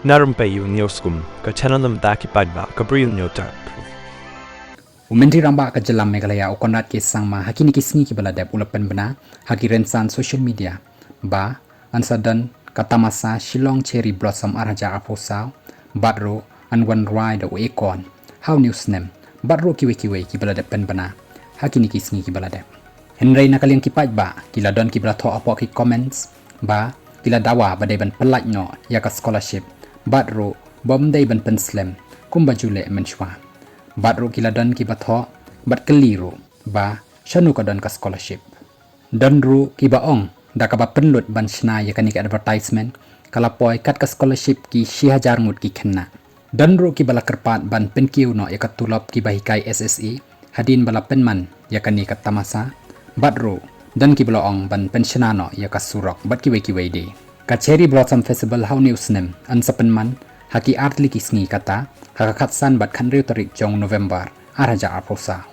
Na Rympei U Hynñiewtrep ka channel nabynta ki Paidbah ka Bri U Hynñiewtrep. Menteri Rambak ke Jelam Meghalaya Conrad ke sangma hakini kisngi ki baladep ulap Pynbna haki rensan social media ba ansadan kata masa Shillong cherry blossom arhaja aposau baroh anwan Rwai da Akon how news nem baroh kiwe ki baladep Pynbna hakini kisngi ki baladep Henry nakaliang ki Paidbah kila don ki balatho apok ki comments ba kila Dawa badai ban pelaj no ya ka scholarship baroh bom dai ban penslam kumbajule menchwa baroh kila don ki batho bat keliru ba shanu ka don ka scholarship don ru ki baong da ka ba penlut ban shna ya kanik advertisement kala poi kat ka scholarship ki 6000 ngut ki khenna don ru ki bala kerpat ban penkiu no ya ka tulap ki bahikai SSE Hadien bala penman ya kanik ka tamasa baroh dan ki bala ong ban pensiona no ya ka surok bat ki we de ka cherry blossom festival how news nem an sapenman haki artli kisngi kata hakakatsan bat khanriu tarik jong November araja aposa